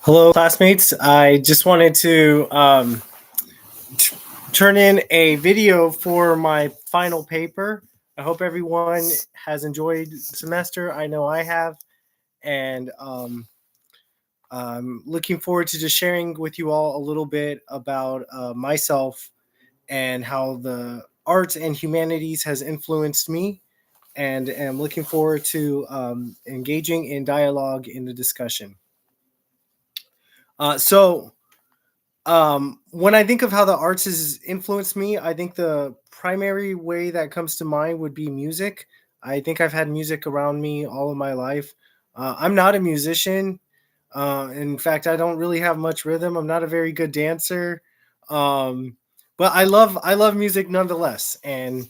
Hello, classmates. I just wanted to t- turn in a video for my final paper. I hope everyone has enjoyed the semester. I know I have, and I'm looking forward to just sharing with you all a little bit about myself and how the arts and humanities has influenced me, and am looking forward to engaging in dialogue in the discussion. So when I think of how the arts has influenced me, I think the primary way that comes to mind would be music. I think I've had music around me all of my life. I'm not a musician. In fact, I don't really have much rhythm. I'm not a very good dancer. Um, but I love music nonetheless, and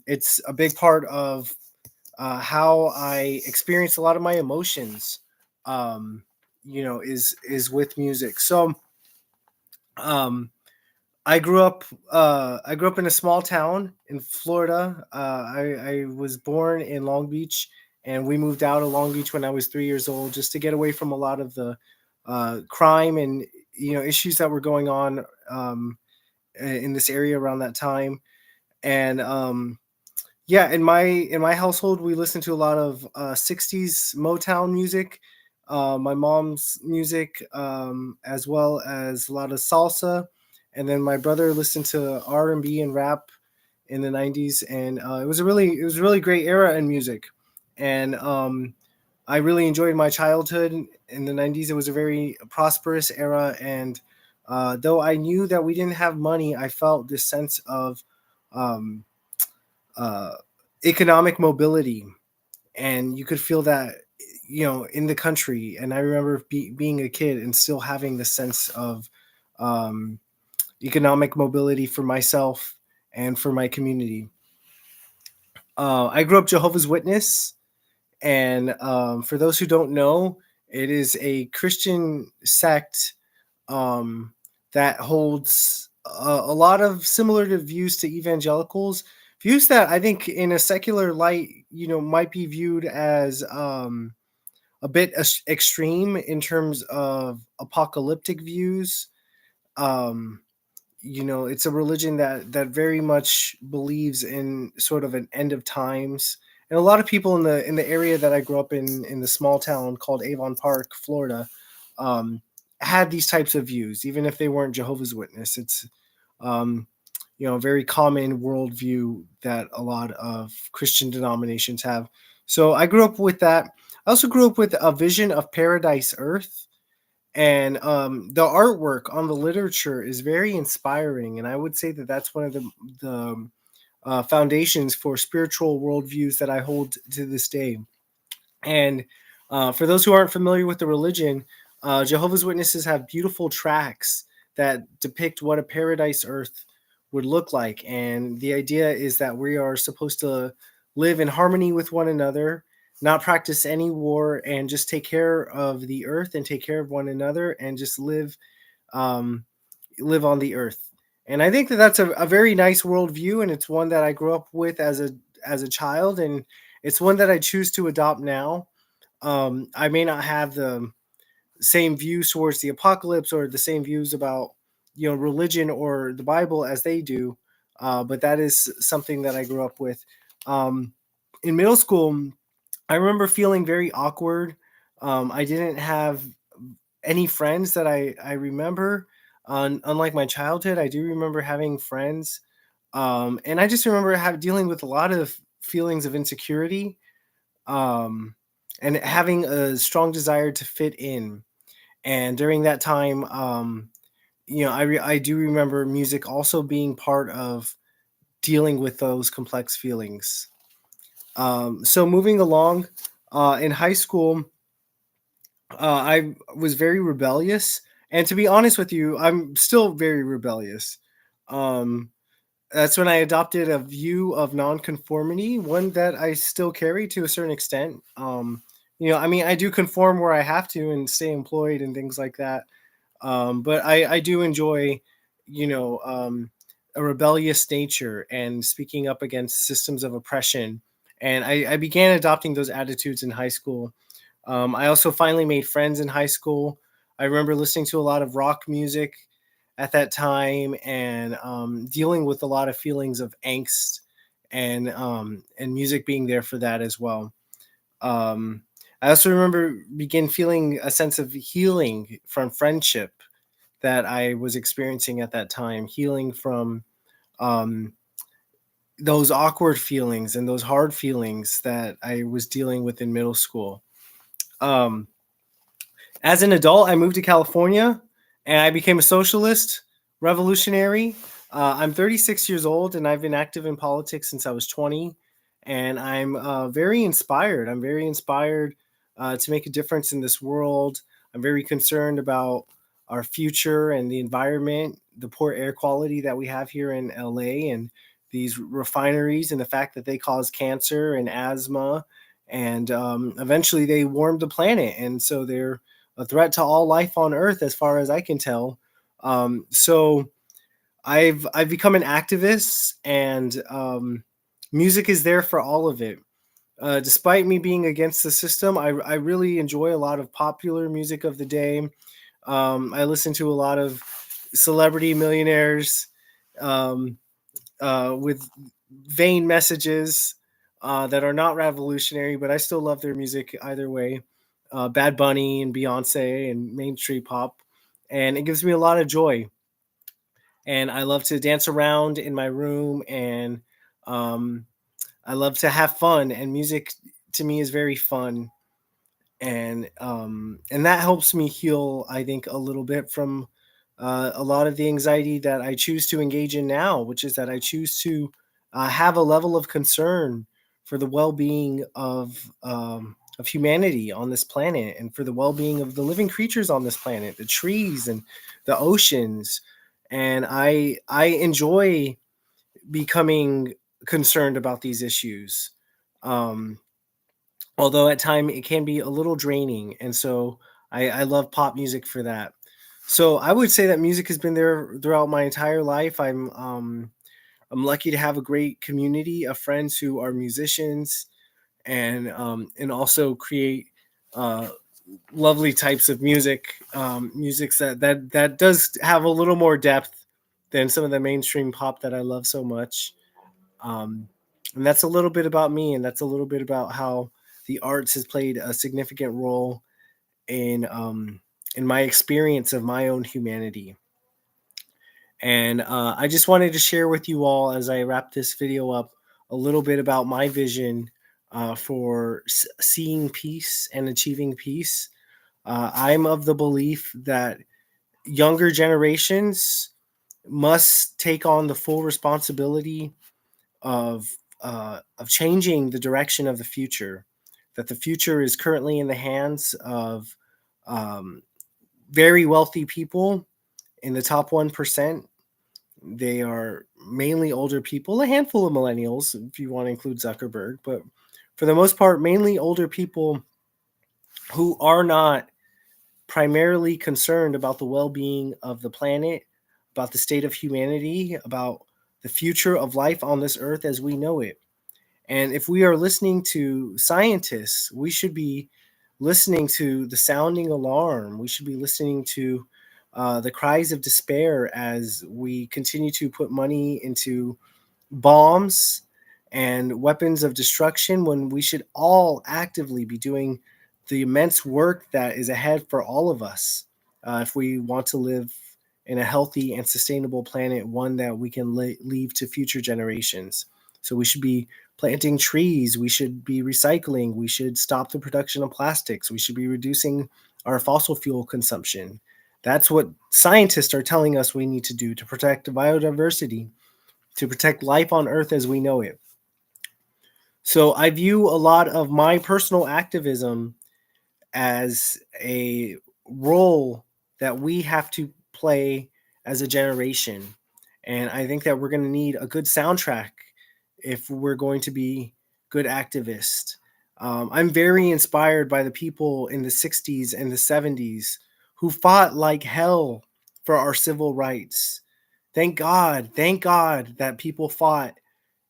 it's a big part of how I experience a lot of my emotions. Um, is with music. So um, I grew up in a small town in Florida. I was born in Long Beach, and we moved out of Long Beach when I was 3 years old, just to get away from a lot of the crime and issues that were going on in this area around that time. And yeah, in my household, we listened to a lot of '60s Motown music, my mom's music, as well as a lot of salsa, and then my brother listened to R&B and rap in the '90s, and it was a really great era in music, and I really enjoyed my childhood in the '90s. It was a very prosperous era, and though I knew that we didn't have money, I felt this sense of um, uh, economic mobility, and you could feel that in the country. And I remember being a kid and still having the sense of um, economic mobility for myself and for my community. I grew up Jehovah's Witness, and for those who don't know, it is a Christian sect um, that holds a lot of similar to views to evangelicals, views that I think in a secular light, might be viewed as a bit extreme in terms of apocalyptic views. Um, it's a religion that very much believes in sort of an end of times. And a lot of people in the area that I grew up in the small town called Avon Park, Florida, um, had these types of views, even if they weren't Jehovah's Witness. It's um, a very common worldview that a lot of Christian denominations have. So I grew up with that. I also grew up with a vision of paradise earth, and the artwork on the literature is very inspiring, and I would say that that's one of the foundations for spiritual worldviews that I hold to this day. And for those who aren't familiar with the religion, Jehovah's Witnesses have beautiful tracks that depict what a paradise earth would look like. And the idea is that we are supposed to live in harmony with one another, not practice any war, and just take care of the earth and take care of one another, and just um, live on the earth. And I think that that's a very nice worldview, and it's one that I grew up with as a child, and it's one that I choose to adopt now. I may not have the same views towards the apocalypse or the same views about religion or the Bible as they do, but that is something that I grew up with. Um, in middle school, I remember feeling very awkward. I didn't have any friends that I remember. Unlike my childhood, I do remember having friends, and I just remember dealing with a lot of feelings of insecurity, um, and having a strong desire to fit in. And during that time, I do remember music also being part of dealing with those complex feelings. So moving along, in high school, I was very rebellious, and to be honest with you, I'm still very rebellious. Um, that's when I adopted a view of nonconformity, one that I still carry to a certain extent. I mean, I do conform where I have to and stay employed and things like that. But I do enjoy, you know, um, a rebellious nature and speaking up against systems of oppression. And I began adopting those attitudes in high school. I also finally made friends in high school. I remember listening to a lot of rock music at that time, and dealing with a lot of feelings of angst, and music being there for that as well. Um, I also remember begin feeling a sense of healing from friendship that I was experiencing at that time, healing from um, those awkward feelings and those hard feelings that I was dealing with in middle school. Um, as an adult, I moved to California and I became a socialist, revolutionary. I'm 36 years old and I've been active in politics since I was 20. And I'm very inspired. I'm very inspired to make a difference in this world. I'm very concerned about our future and the environment, the poor air quality that we have here in LA, and these refineries, and the fact that they cause cancer and asthma. And eventually they warm the planet. And so they're a threat to all life on Earth, as far as I can tell. So I've become an activist, and music is there for all of it. Despite me being against the system, I really enjoy a lot of popular music of the day. I listen to a lot of celebrity millionaires, um, with vain messages that are not revolutionary, but I still love their music either way. Bad Bunny and Beyonce and mainstream pop, and it gives me a lot of joy. And I love to dance around in my room, and um, I love to have fun. And music to me is very fun, and that helps me heal, I think, a little bit from a lot of the anxiety that I choose to engage in now, which is that I choose to have a level of concern for the well-being of humanity on this planet, and for the well-being of the living creatures on this planet, the trees and the oceans. And I enjoy becoming concerned about these issues. Um, Although at time it can be a little draining, and so I love pop music for that. So I would say that music has been there throughout my entire life. I'm lucky to have a great community of friends who are musicians, and also create uh, lovely types of music, music that does have a little more depth than some of the mainstream pop that I love so much. Um, and that's a little bit about me, and that's a little bit about how the arts has played a significant role in my experience of my own humanity. And I just wanted to share with you all, as I wrap this video up, a little bit about my vision for seeing peace and achieving peace. I'm of the belief that younger generations must take on the full responsibility of of changing the direction of the future. That the future is currently in the hands of um, very wealthy people in the top 1%. They are mainly older people, a handful of millennials, if you want to include Zuckerberg, but for the most part, mainly older people who are not primarily concerned about the well being of the planet, about the state of humanity, about the future of life on this earth as we know it. And if we are listening to scientists, we should be listening to the sounding alarm. We should be listening to the cries of despair as we continue to put money into bombs and weapons of destruction, when we should all actively be doing the immense work that is ahead for all of us, if we want to live in a healthy and sustainable planet, one that we can leave to future generations. So we should be planting trees, we should be recycling, we should stop the production of plastics, we should be reducing our fossil fuel consumption. That's what scientists are telling us we need to do to protect biodiversity, to protect life on Earth as we know it. So I view a lot of my personal activism as a role that we have to play as a generation. And I think that we're going to need a good soundtrack if we're going to be good activists. I'm very inspired by the people in the 60s and the 70s who fought like hell for our civil rights. Thank God that people fought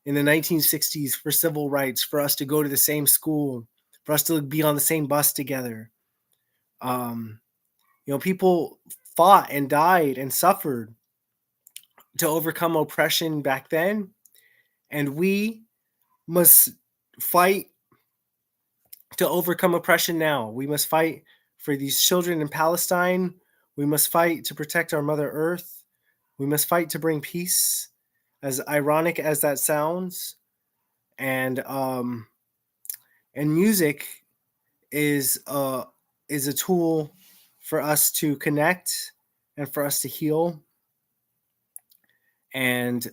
in the 1960s for civil rights, for us to go to the same school, for us to be on the same bus together. Um, People fought and died and suffered to overcome oppression back then, and we must fight to overcome oppression now. We must fight for these children in Palestine. We must fight to protect our Mother Earth. We must fight to bring peace, as ironic as that sounds. And music is a tool for us to connect and for us to heal. And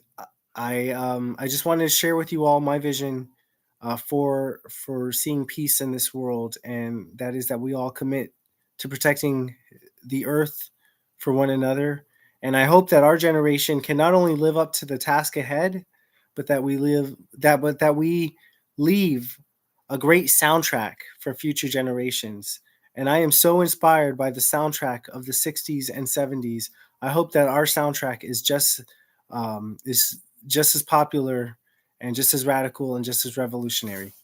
I just wanted to share with you all my vision for seeing peace in this world, and that is that we all commit to protecting the earth for one another. And I hope that our generation can not only live up to the task ahead, but that we leave a great soundtrack for future generations. And I am so inspired by the soundtrack of the 60s and 70s. I hope that our soundtrack is just as popular and just as radical and just as revolutionary.